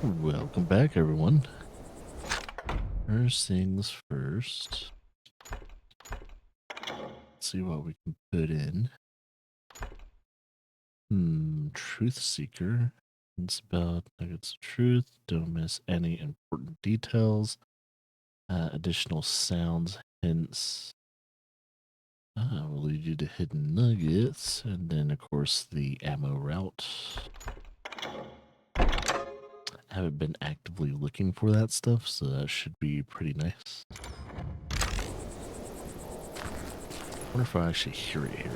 Welcome back, everyone. First things first. Let's see what we can put in. Truth Seeker. It's about nuggets of truth. Don't miss any important details. Additional sounds, hints. Will lead you to hidden nuggets. And then, of course, the ammo route. I haven't been actively looking for that stuff, so that should be pretty nice. I wonder if I actually hear it here.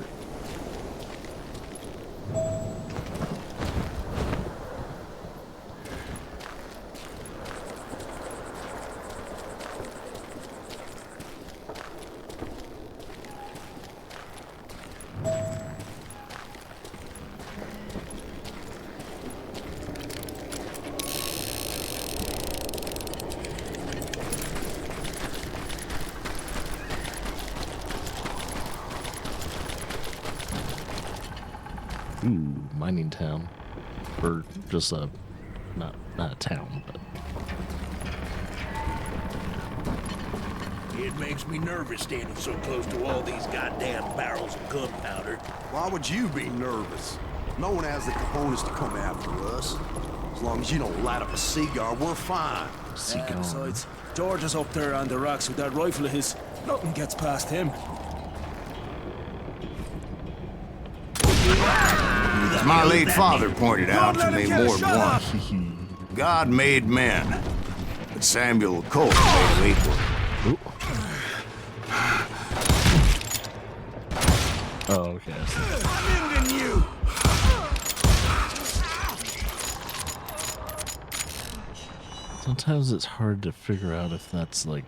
Ooh, mining town. Or just a, not a town, but... It makes me nervous standing so close to all these goddamn barrels of gunpowder. Why would you be nervous? No one has the cojones to come after us. As long as you don't light up a cigar, we're fine. Besides, George is up there on the rocks with that rifle of his. Nothing gets past him. As my late father pointed out to me more than once, God made men, but Samuel Colt made them equal. Ooh. Oh, okay. I'm ending you! Sometimes it's hard to figure out if that's like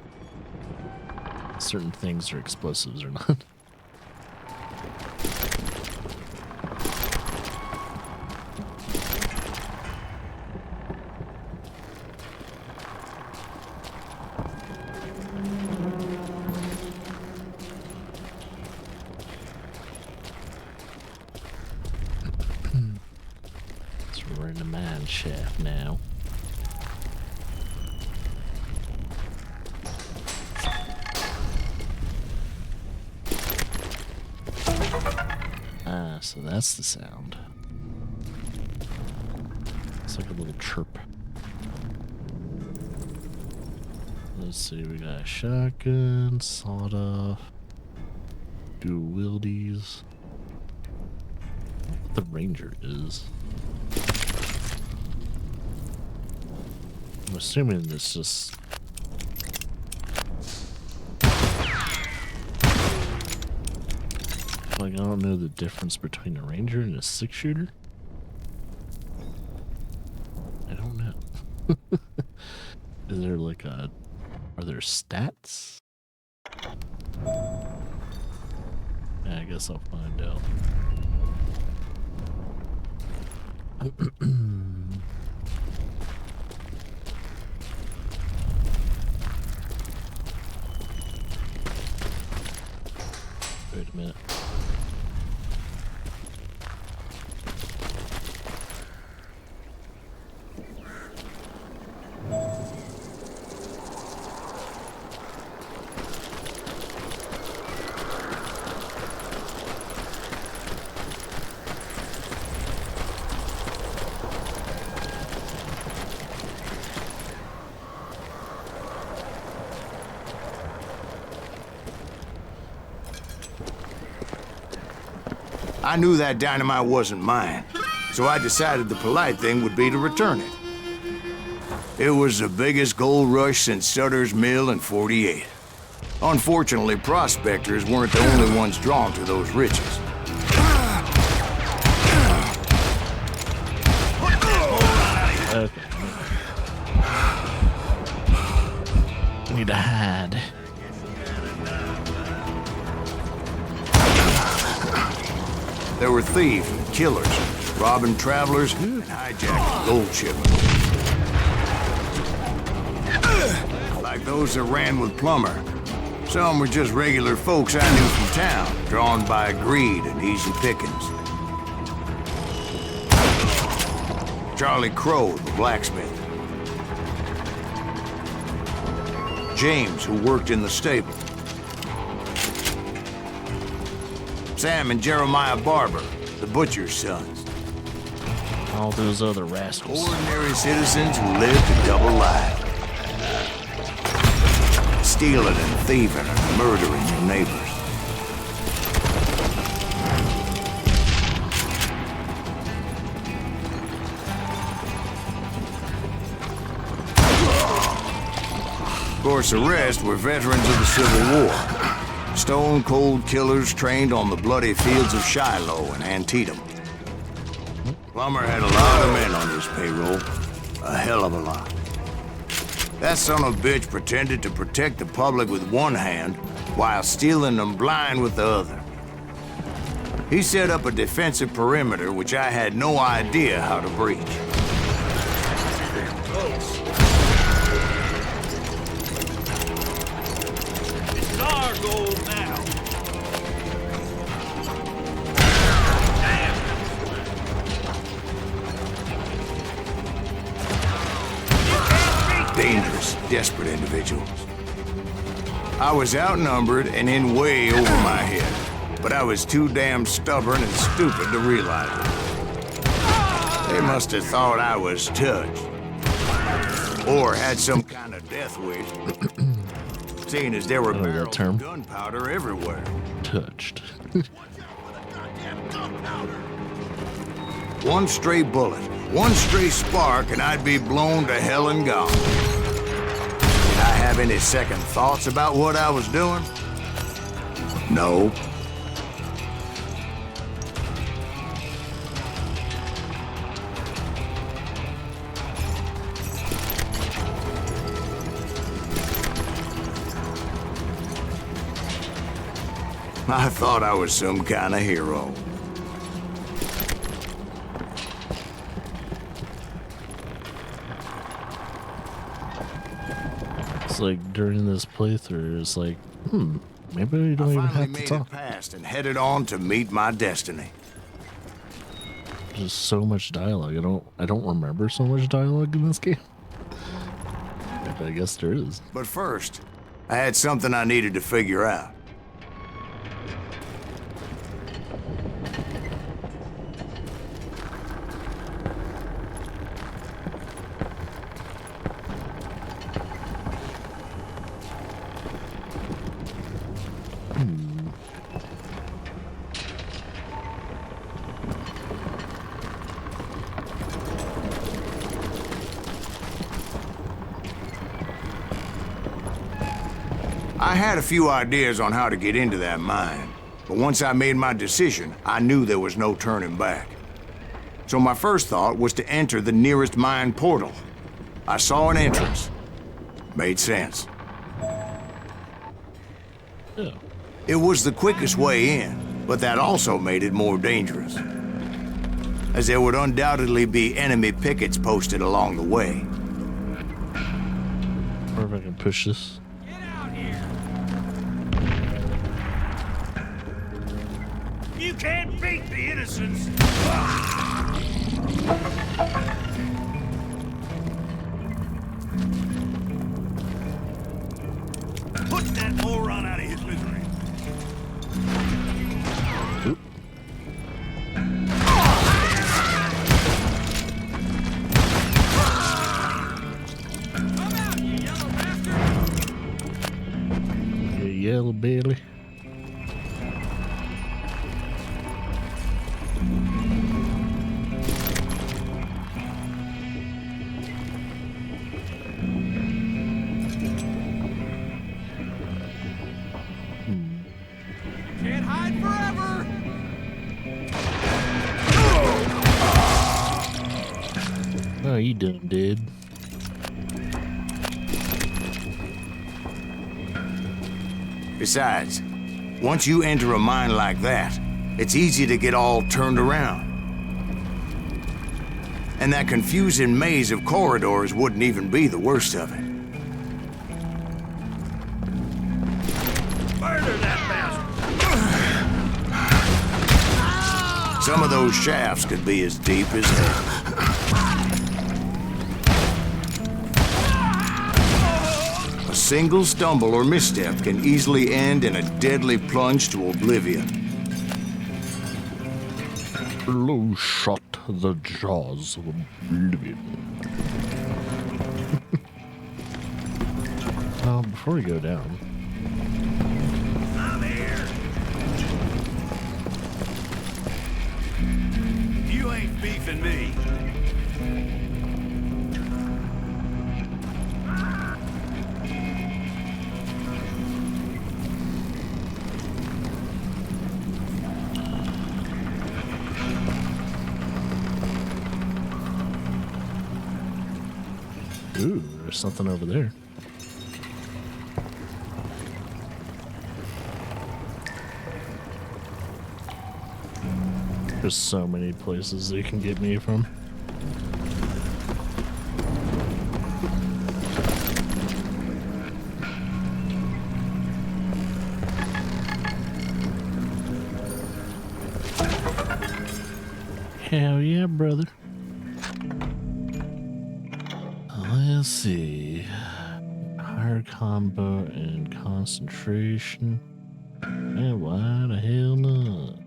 certain things are explosives or not. So we're in the mine shaft now. So that's the sound. It's like a little chirp. Let's see, we got a shotgun, sawed off, dual wieldies. I don't know what the Ranger is. I'm assuming it's just... Like, I don't know the difference between a Ranger and a 6-shooter. I don't know. Is there like a... Are there stats? Yeah, I guess I'll find out. Wait a minute. I knew that dynamite wasn't mine, so I decided the polite thing would be to return it. It was the biggest gold rush since Sutter's Mill in '48. Unfortunately, prospectors weren't the only ones drawn to those riches. Okay. I need to hide. There were thieves and killers, robbing travelers and hijacking gold shipments. Like those that ran with Plummer. Some were just regular folks I knew from town, drawn by greed and easy pickings. Charlie Crow, the blacksmith. James, who worked in the stable. Sam and Jeremiah Barber, the butcher's sons. All those other rascals. Ordinary citizens who lived a double life. Stealing and thieving and murdering your neighbors. Of course, the rest were veterans of the Civil War. Stone-cold killers trained on the bloody fields of Shiloh and Antietam. Plummer had a lot of men on his payroll. A hell of a lot. That son of a bitch pretended to protect the public with one hand while stealing them blind with the other. He set up a defensive perimeter which I had no idea how to breach. Close. It's our goal now. Dangerous, desperate individuals. I was outnumbered and in way over my head, but I was too damn stubborn and stupid to realize it. They must have thought I was touched. Or had some kind of death wish, seeing as there were that barrels term. of gunpowder everywhere. Touched. One stray bullet, one stray spark, and I'd be blown to hell and gone. Did I have any second thoughts about what I was doing? No. I thought I was some kind of hero. It's like during this playthrough, it's like, maybe we don't I even finally have to made it talk. past and headed on to meet my destiny. There's so much dialogue. I don't remember so much dialogue in this game. But I guess there is. But first, I had something I needed to figure out. I had a few ideas on how to get into that mine, but once I made my decision, I knew there was no turning back. So my first thought was to enter the nearest mine portal. I saw an entrance. Made sense. Yeah. It was the quickest way in, but that also made it more dangerous, as there would undoubtedly be enemy pickets posted along the way. Or if I can push this. Get out here! You can't beat the innocents! Put that moron out of his misery! Oop. Come out, you yellow bastard! You yellow belly. Can't hide forever! Oh, you done did. Besides, once you enter a mine like that, it's easy to get all turned around. And that confusing maze of corridors wouldn't even be the worst of it. Murder that bastard! Some of those shafts could be as deep as hell. A single stumble or misstep can easily end in a deadly plunge to oblivion. Blow shut the jaws of oblivion. Before we go down. I'm here. You ain't beefing me. Ooh, there's something over there. There's so many places they can get me from. Hell yeah, brother. Let's see. Higher combo and concentration. And why the hell not?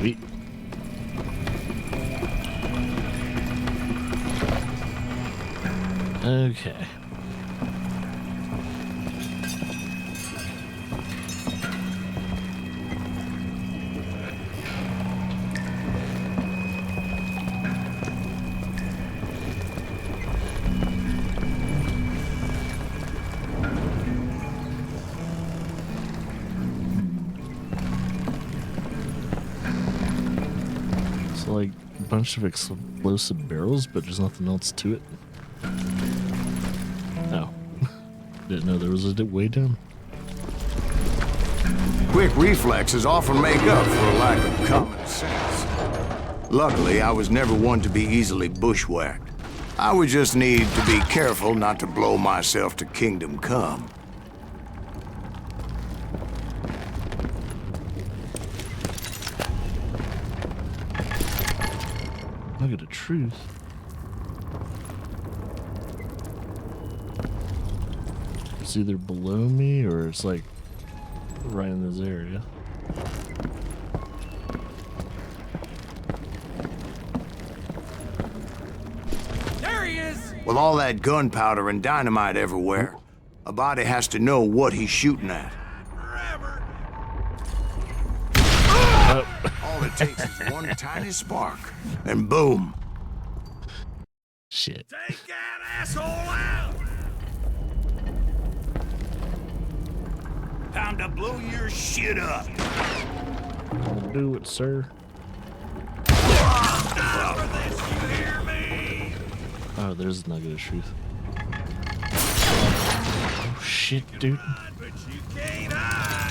Sweet. Okay. Like a bunch of explosive barrels, but there's nothing else to it. Oh. Didn't know there was a way down. Quick reflexes often make up for a lack of common sense. Luckily, I was never one to be easily bushwhacked. I would just need to be careful not to blow myself to kingdom come. Look at the truth. It's either below me or it's like right in this area. There he is! With all that gunpowder and dynamite everywhere, a body has to know what he's shooting at. Forever. All it takes is one tiny spark, and boom. Shit. Take that asshole out! Time to blow your shit up. I'll do it, sir. Stop for this, you hear me? Oh, there's a nugget of truth. Oh shit, dude. Run, but you can't hide.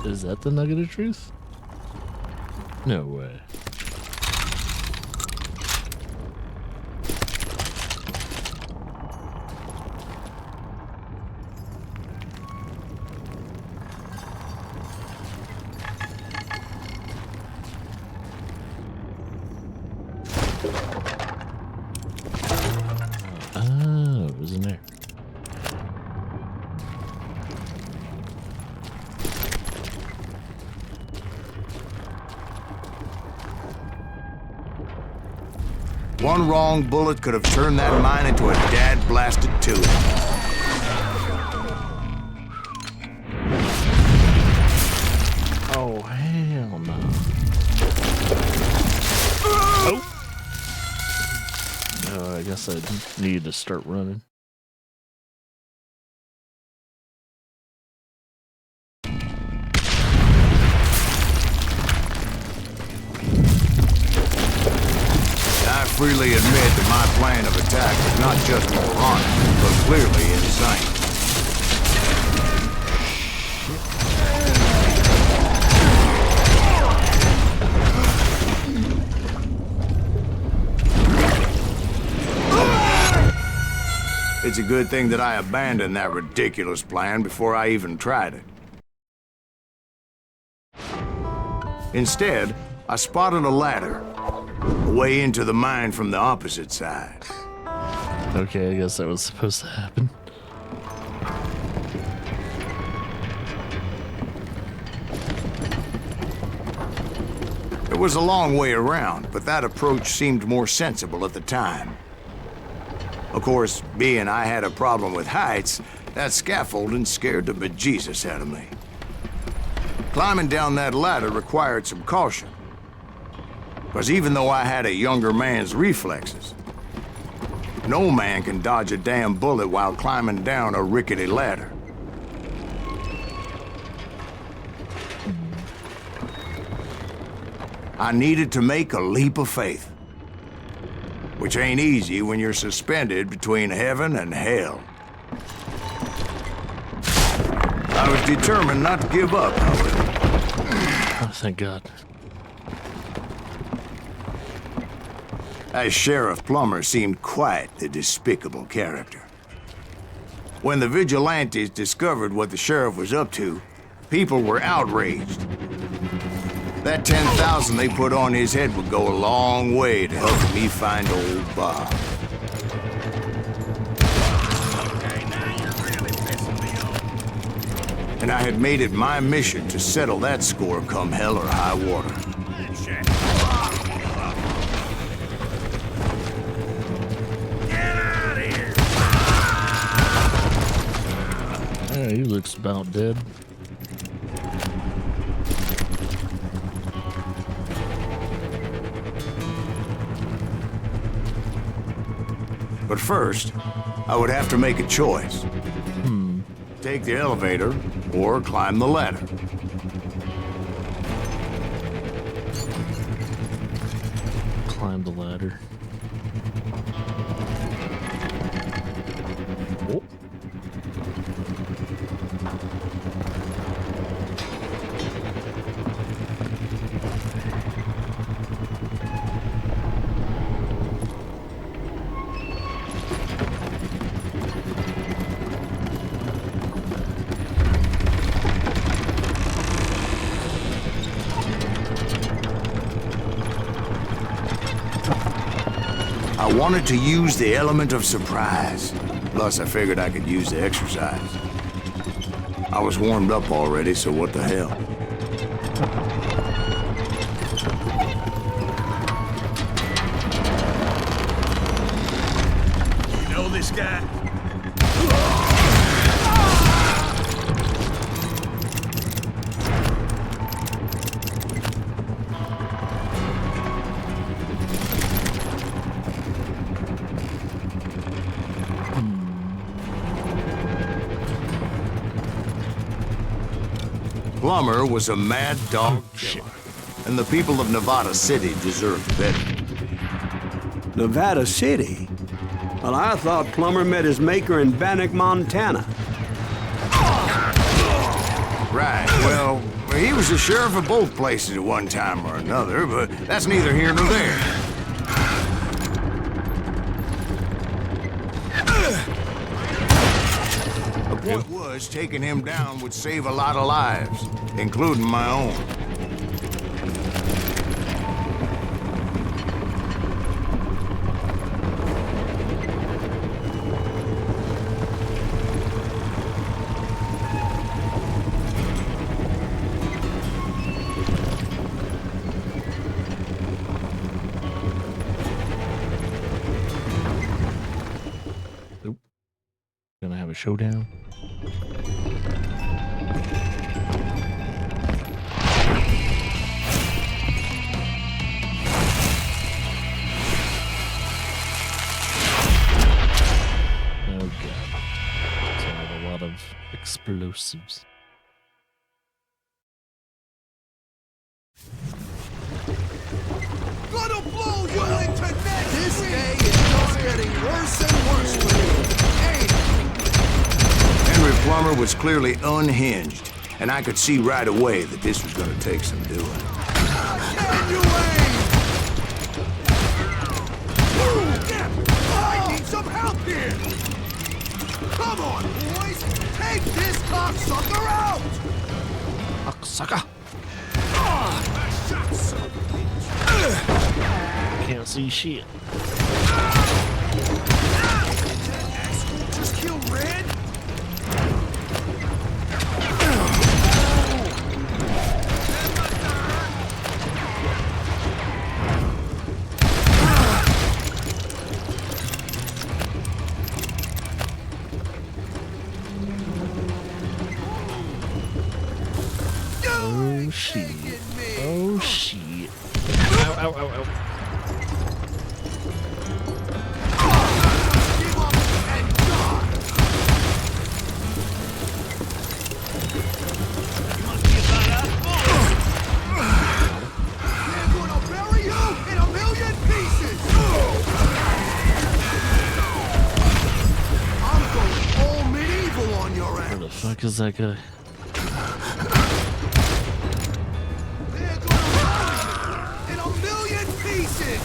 Is that the nugget of truth? No way. Oh, it was in there. One wrong bullet could have turned that mine into a dad-blasted tube. Oh, hell no. guess I need to start running. I freely admit that my plan of attack was not just moronic, but clearly insane. It's a good thing that I abandoned that ridiculous plan before I even tried it. Instead, I spotted a ladder, a way into the mine from the opposite side. Okay, I guess that was supposed to happen. It was a long way around, but that approach seemed more sensible at the time. Of course, being I had a problem with heights, that scaffolding scared the bejesus out of me. Climbing down that ladder required some caution. Because even though I had a younger man's reflexes, no man can dodge a damn bullet while climbing down a rickety ladder. I needed to make a leap of faith, which ain't easy when you're suspended between heaven and hell. I was determined not to give up, however. Oh, thank God. As Sheriff Plummer seemed quite the despicable character. When the vigilantes discovered what the sheriff was up to, people were outraged. That 10,000 they put on his head would go a long way to helping me find old Bob. And I had made it my mission to settle that score come hell or high water. Yeah, he looks about dead. But first, I would have to make a choice. Take the elevator or climb the ladder. Climb the ladder. Oh. I wanted to use the element of surprise. Plus, I figured I could use the exercise. I was warmed up already, so what the hell? You know this guy? Plummer was a mad dog killer, and the people of Nevada City deserved better. Nevada City? Well, I thought Plummer met his maker in Bannock, Montana. Right, well, he was the sheriff of both places at one time or another, but that's neither here nor there. The point was, taking him down would save a lot of lives, including my own. Nope. Gonna have a showdown. explosives. Gonna blow you into next This day is just getting worse and worse for you. Hey! Henry Plummer was clearly unhinged, and I could see right away that this was gonna take some doing. Can you aim? I need some help here! Come on, boys! Take this cocksucker out! Sucker! Can't see shit. Just kill Red? Oh shit. Oh shit. Ow, ow, ow, ow. Give up and die! You must be about out of They're gonna bury you in a million pieces! I'm going all medieval on your Where ass! the fuck is that guy? They're gonna bury you in a million pieces!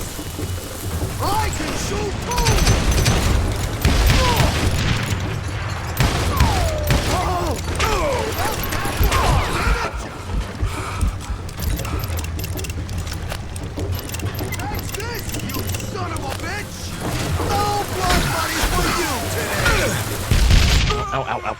I can shoot too! That's this, you son of a bitch! No blood money for you today! Ow, ow, ow.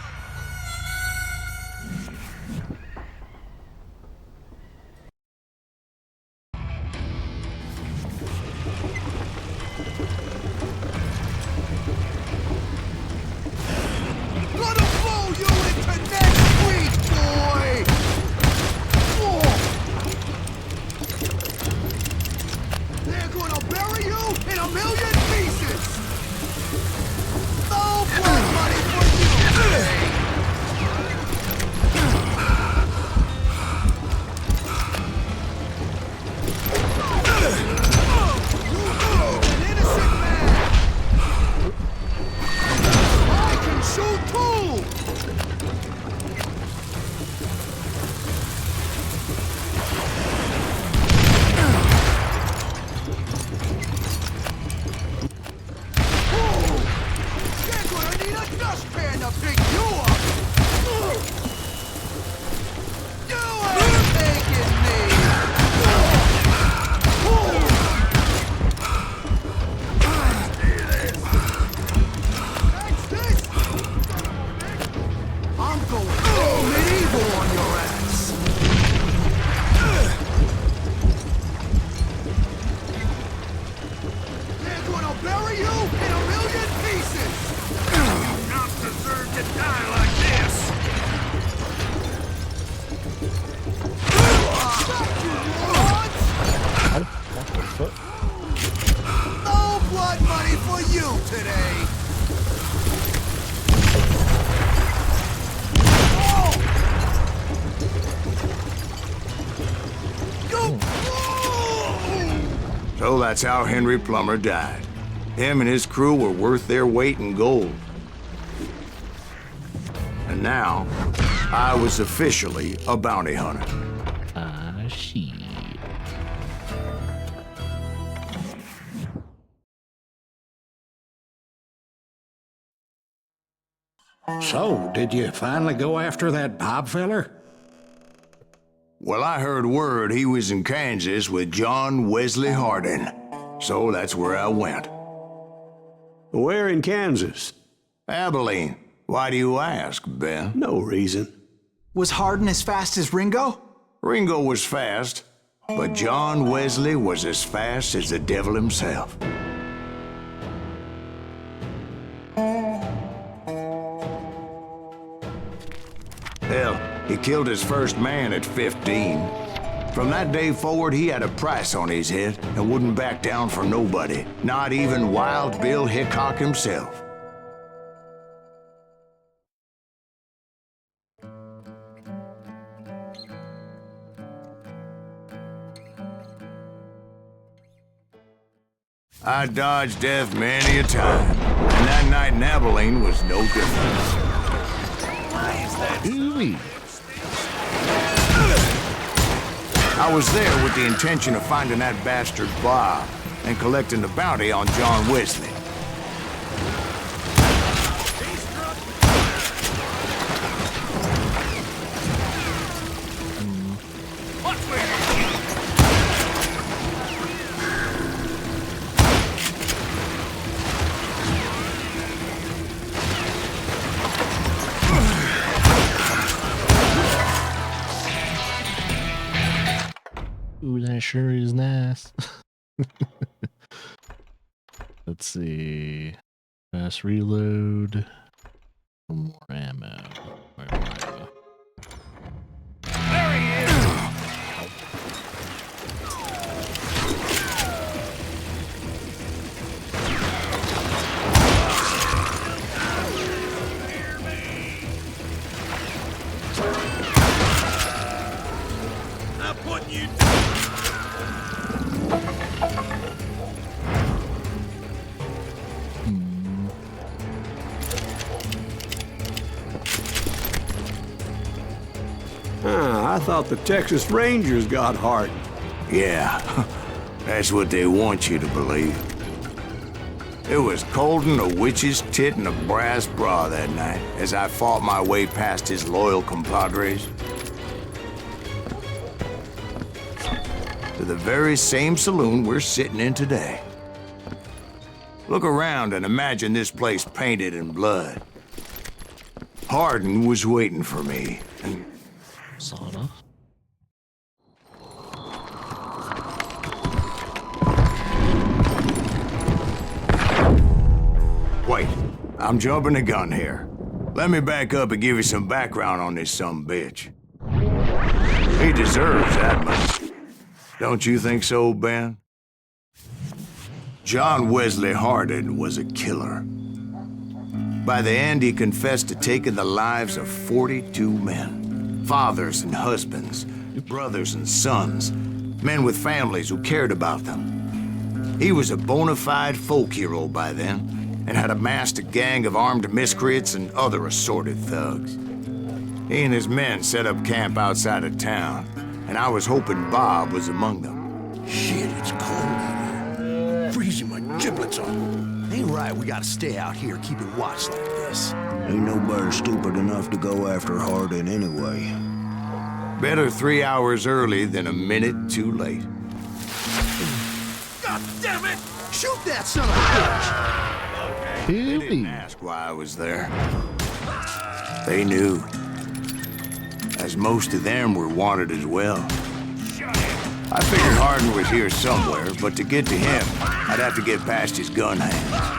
Gonna blow you into next week, boy! They're gonna bury you in a million pieces! No blood money for you today! You killed an innocent man! I can shoot too! They're gonna need a dustpan to pick you up! You ain't taking me! That's this! I'm going all medieval on your ass! They're gonna bury you in a million pieces! You don't deserve to die like this! Fuck you, morons! What the fuck? No blood money for you today! So that's how Henry Plummer died. Him and his crew were worth their weight in gold. And now, I was officially a bounty hunter. Ah, shit. So, did you finally go after that Bob feller? Well, I heard word he was in Kansas with John Wesley Hardin. So that's where I went. Where in Kansas? Abilene. Why do you ask, Ben? No reason. Was Hardin as fast as Ringo? Ringo was fast, but John Wesley was as fast as the devil himself. Hell, he killed his first man at 15. From that day forward, he had a price on his head and wouldn't back down for nobody, not even Wild Bill Hickok himself. I dodged death many a time, and that night in Abilene was no different. Ooh-wee. I was there with the intention of finding that bastard Bob and collecting the bounty on John Wesley. Ooh, that sure is nice. Let's see. Fast reload. More ammo. More ammo. I thought the Texas Rangers got Hardin. Yeah, that's what they want you to believe. It was Colden, a witch's tit, and a brass bra that night as I fought my way past his loyal compadres to the very same saloon we're sitting in today. Look around and imagine this place painted in blood. Hardin was waiting for me, and Sauna. wait, I'm jumping the gun here. Let me back up and give you some background on this sumbitch. He deserves that much. Don't you think so, Ben? John Wesley Hardin was a killer. By the end, he confessed to taking the lives of 42 men. Fathers and husbands, brothers and sons, men with families who cared about them. He was a bona fide folk hero by then, and had amassed a gang of armed miscreants and other assorted thugs. He and his men set up camp outside of town, and I was hoping Bob was among them. Shit, it's cold out here. Freezing my giblets off. Ain't right we gotta stay out here keeping watch like this. Ain't nobody stupid enough to go after Hardin anyway. Better 3 hours early than a minute too late. God damn it! Shoot that son of a bitch! They didn't ask why I was there. They knew. As most of them were wanted as well. I figured Hardin was here somewhere, but to get to him, I'd have to get past his gun hands.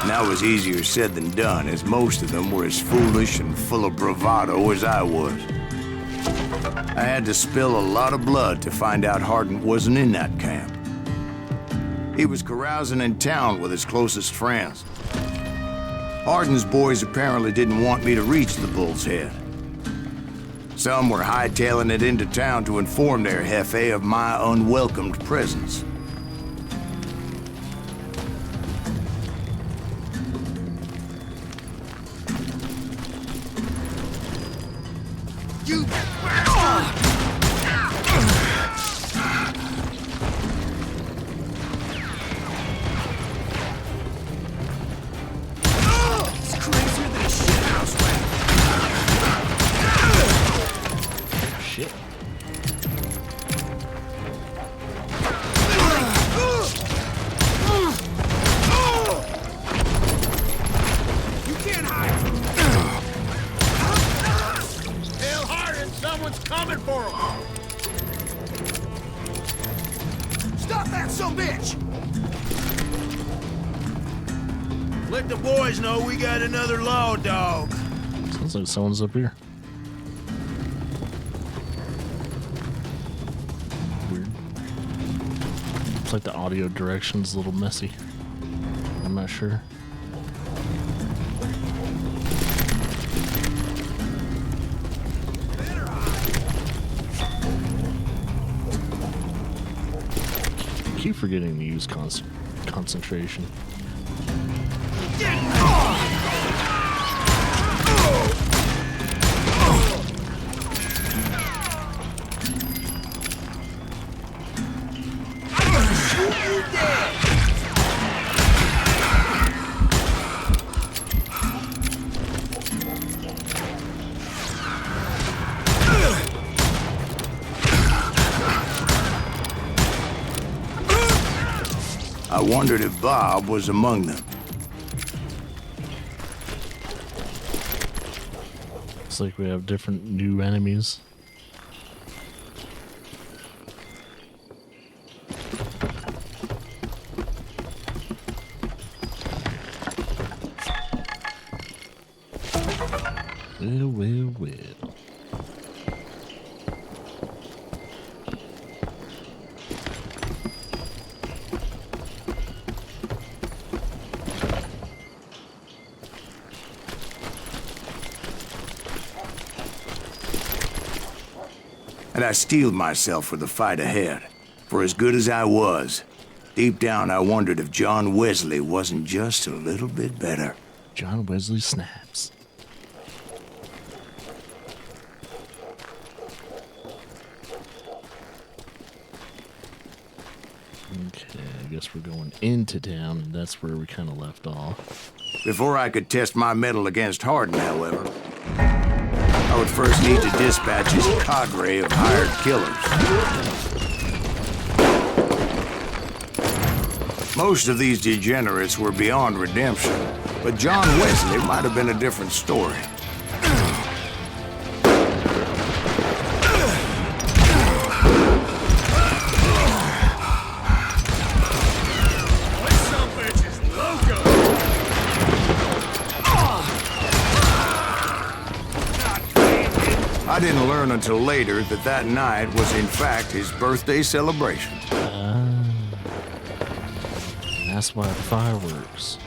And that was easier said than done, as most of them were as foolish and full of bravado as I was. I had to spill a lot of blood to find out Hardin wasn't in that camp. He was carousing in town with his closest friends. Hardin's boys apparently didn't want me to reach the Bull's Head. Some were hightailing it into town to inform their jefe of my unwelcomed presence. You... It's crazier than a shithouse rat. Shit. You can't hide from me. Tell Hardin someone's coming for him. Stop that sumbitch! Let the boys know we got another law dog. Sounds like someone's up here. Weird. Looks like the audio direction's a little messy. I'm not sure. keep forgetting to use concentration. I wondered if Bob was among them. Looks like we have different new enemies. Well. And I steeled myself for the fight ahead. For as good as I was, deep down I wondered if John Wesley wasn't just a little bit better. John Wesley snaps. Okay, I guess we're going into town, and that's where we kind of left off. Before I could test my mettle against Hardin, however, I would first need to dispatch his cadre of hired killers. Most of these degenerates were beyond redemption, but John Wesley might have been a different story. I didn't learn until later that that night was in fact his birthday celebration. That's why the fireworks.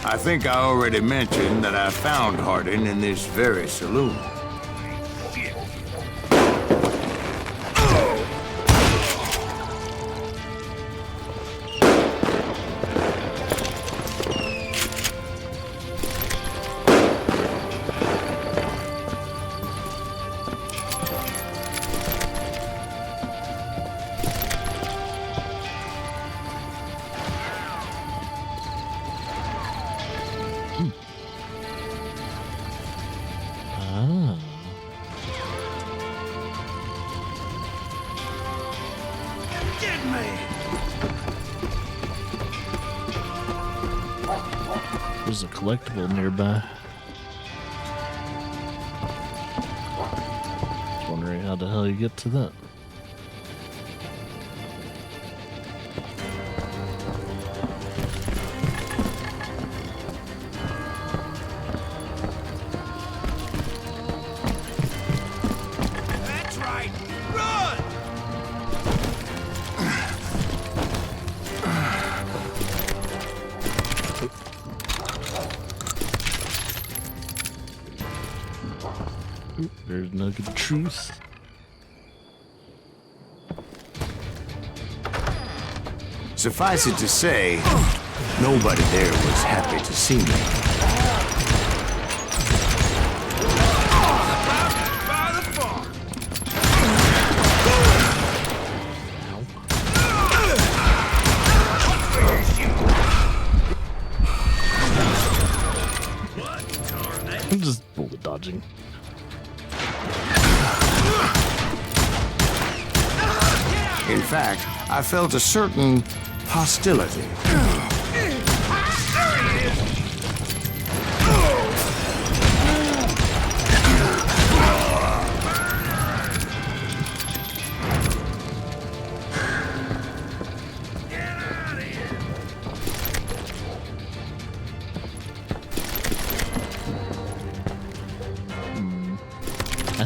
I think I already mentioned that I found Hardin in this very saloon. There's a collectible nearby. Just wondering how the hell you get to that. That's right. Run! There's a nugget of truth. Suffice it to say, nobody there was happy to see me. By the farm. I'm just bullet dodging. In fact, I felt a certain hostility.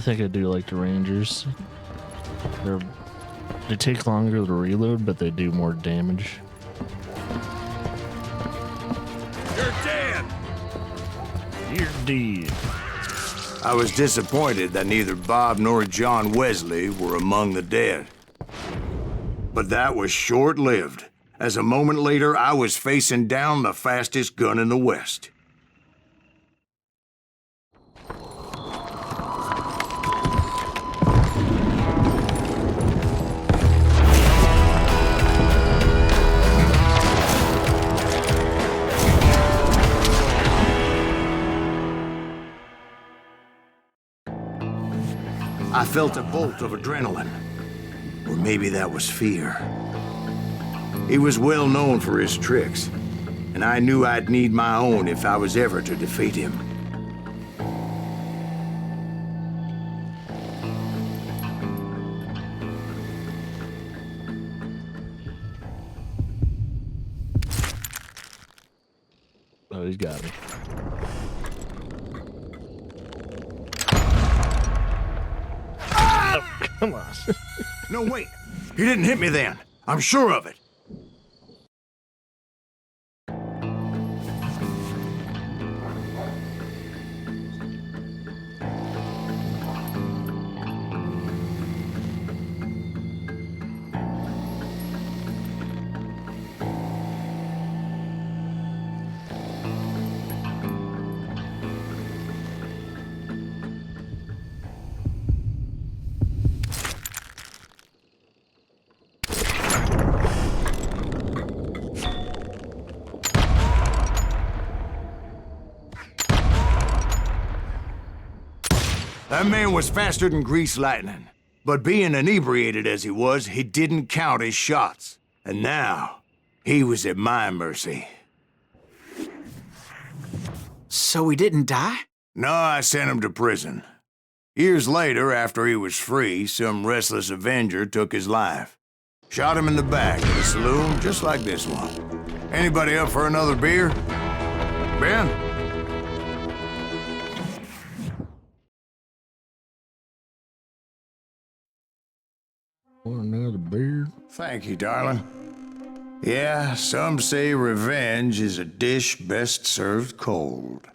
think I do like the Rangers. They take longer to reload, but they do more damage. You're dead! You're dead. I was disappointed that neither Bob nor John Wesley were among the dead. But that was short-lived, as a moment later I was facing down the fastest gun in the West. I felt a bolt of adrenaline. Or maybe that was fear. He was well known for his tricks, and I knew I'd need my own if I was ever to defeat him. Oh, he's got me. Oh, come on. No, wait. He didn't hit me then. I'm sure of it. That man was faster than greased lightning. But being inebriated as he was, he didn't count his shots. And now, he was at my mercy. So he didn't die? No, I sent him to prison. Years later, after he was free, some restless Avenger took his life. Shot him in the back at a saloon just like this one. Anybody up for another beer? Ben? Want another beer? Thank you, darling. Yeah, some say revenge is a dish best served cold.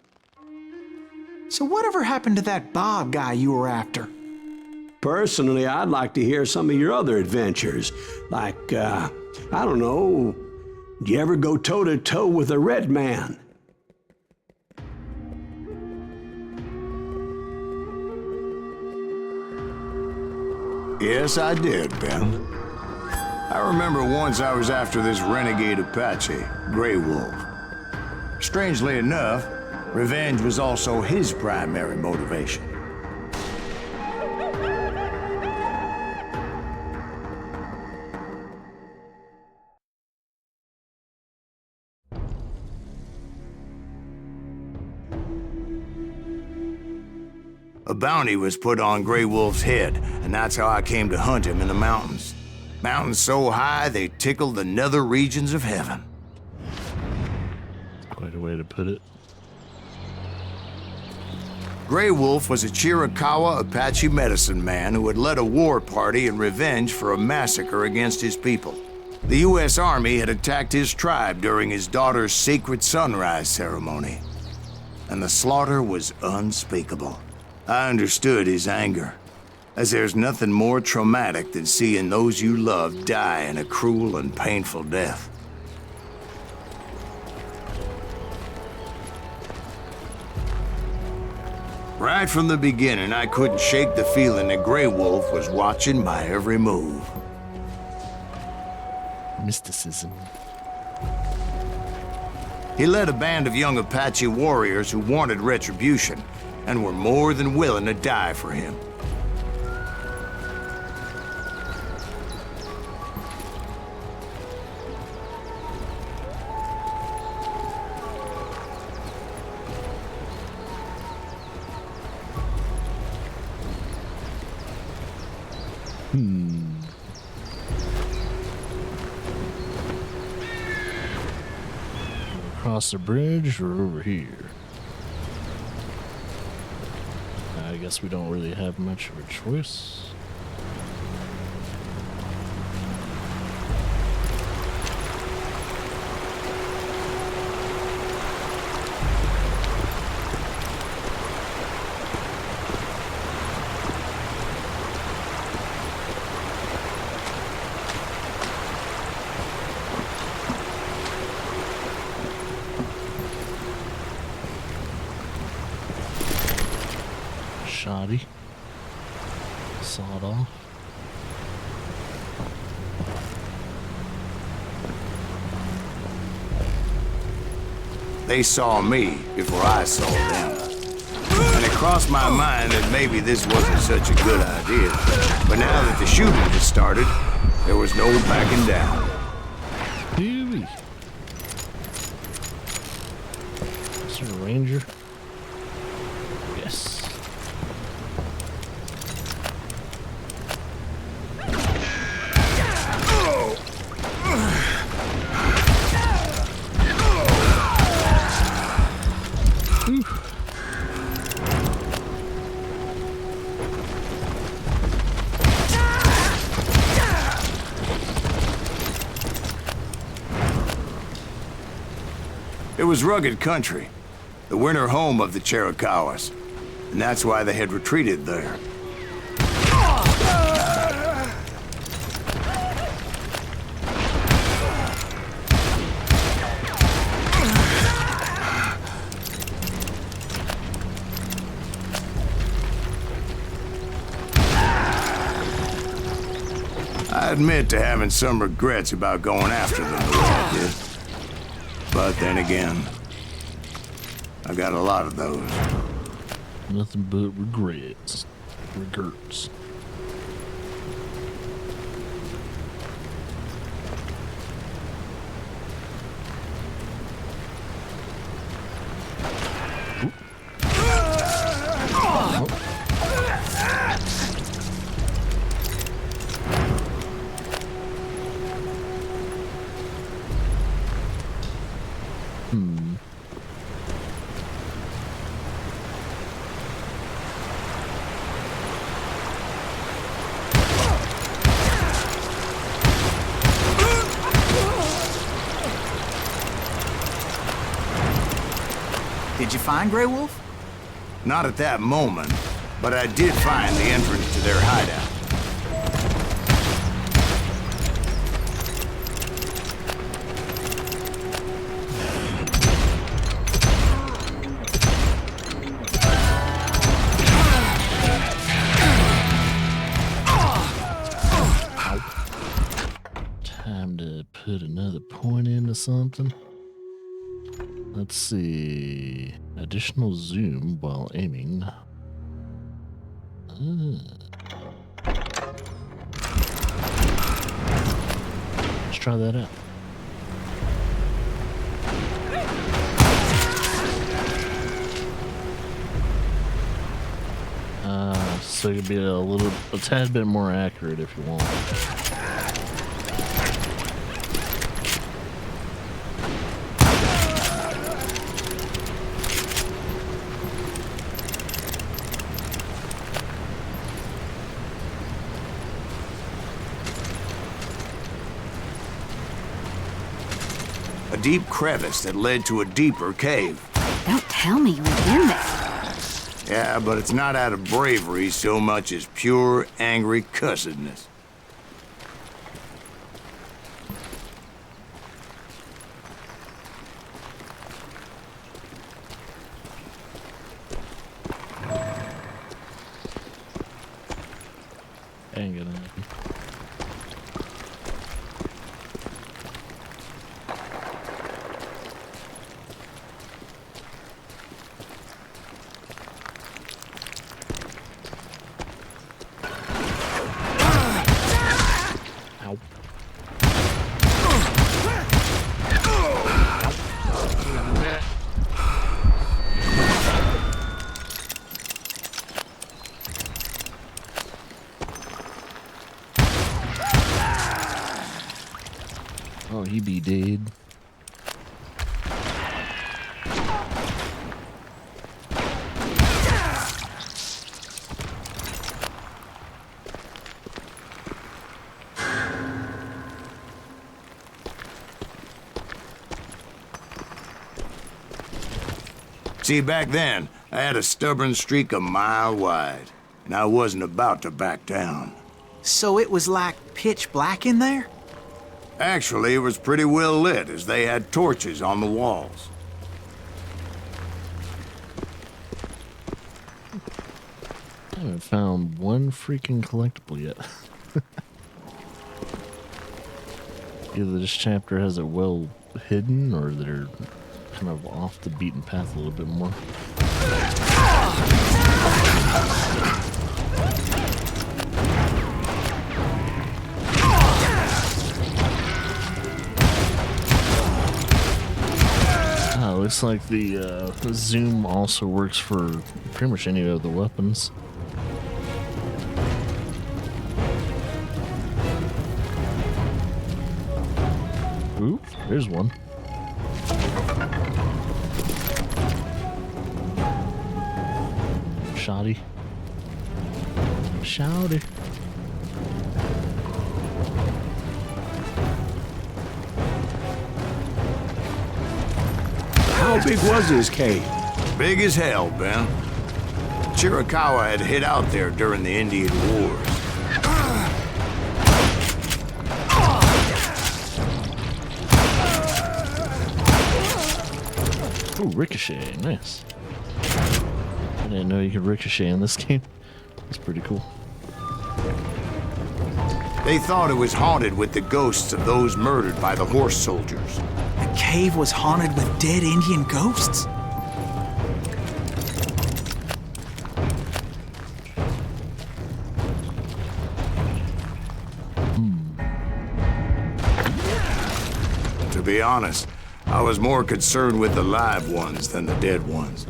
So whatever happened to that Bob guy you were after? Personally, I'd like to hear some of your other adventures. Like, I don't know, did you ever go toe-to-toe with a red man? Yes, I did, Ben. I remember once I was after this renegade Apache, Grey Wolf. Strangely enough, revenge was also his primary motivation. A bounty was put on Grey Wolf's head, and that's how I came to hunt him in the mountains. Mountains so high they tickled the nether regions of heaven. Quite a way to put it. Grey Wolf was a Chiricahua Apache medicine man who had led a war party in revenge for a massacre against his people. The U.S. Army had attacked his tribe during his daughter's sacred sunrise ceremony, and the slaughter was unspeakable. I understood his anger, as there's nothing more traumatic than seeing those you love die in a cruel and painful death. Right from the beginning, I couldn't shake the feeling that Grey Wolf was watching my every move. Mysticism. He led a band of young Apache warriors who wanted retribution and were more than willing to die for him. Across the bridge or over here? I guess we don't really have much of a choice. Shoddy. Sawed off. They saw me before I saw them. And it crossed my mind that maybe this wasn't such a good idea. But now that the shooting had started, there was no backing down. Dewey. Is there a ranger? Yes. It was rugged country, the winter home of the Chiricahuas, and that's why they had retreated there. I admit to having some regrets about going after them the way I did. But then again, I got a lot of those. Nothing but regrets. Regrets. Did you find Grey Wolf? Not at that moment, but I did find the entrance to their hideout. Time to put another point into something. Let's see. Additional zoom while aiming. Let's try that out. So you can be a tad bit more accurate if you want. A deep crevice that led to a deeper cave. Don't tell me you were in there. Yeah, but it's not out of bravery so much as pure, angry cussedness. Ain't gonna happen. Ow. Oh, he be dead. See, back then, I had a stubborn streak a mile wide, and I wasn't about to back down. So it was like pitch black in there? Actually, it was pretty well lit, as they had torches on the walls. I haven't found one freaking collectible yet. Either this chapter has it well hidden, or they're kind of off the beaten path a little bit more. Looks like the zoom also works for pretty much any of the weapons. Ooh, there's one. Shoddy. Shouty. How big was this cave? Big as hell, Ben. Chiricahua had hid out there during the Indian Wars. Ooh, ricochet, nice. I didn't know you could ricochet in this game. That's pretty cool. They thought it was haunted with the ghosts of those murdered by the horse soldiers. The cave was haunted with dead Indian ghosts? To be honest, I was more concerned with the live ones than the dead ones.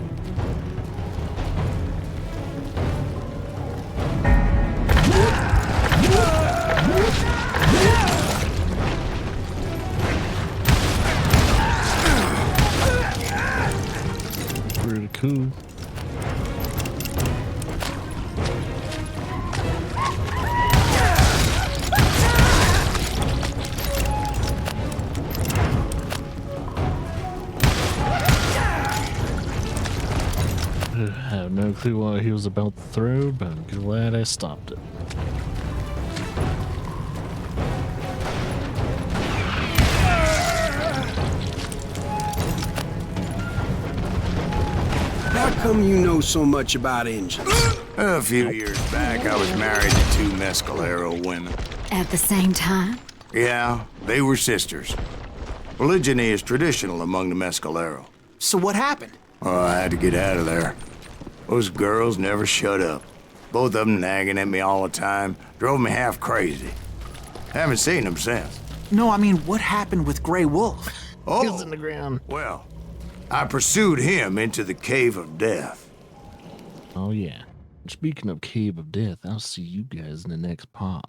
Pretty cool. I have no clue what he was about to throw, but I'm glad I stopped it. How come you know so much about engines? A few years back, I was married to two Mescalero women. At the same time? Yeah, they were sisters. Polygyny is traditional among the Mescalero. So what happened? Oh, I had to get out of there. Those girls never shut up. Both of them nagging at me all the time. Drove me half crazy. Haven't seen them since. No, I mean, what happened with Grey Wolf? Oh, He's in the ground. well, I pursued him into the Cave of Death. Oh yeah. Speaking of Cave of Death, I'll see you guys in the next part.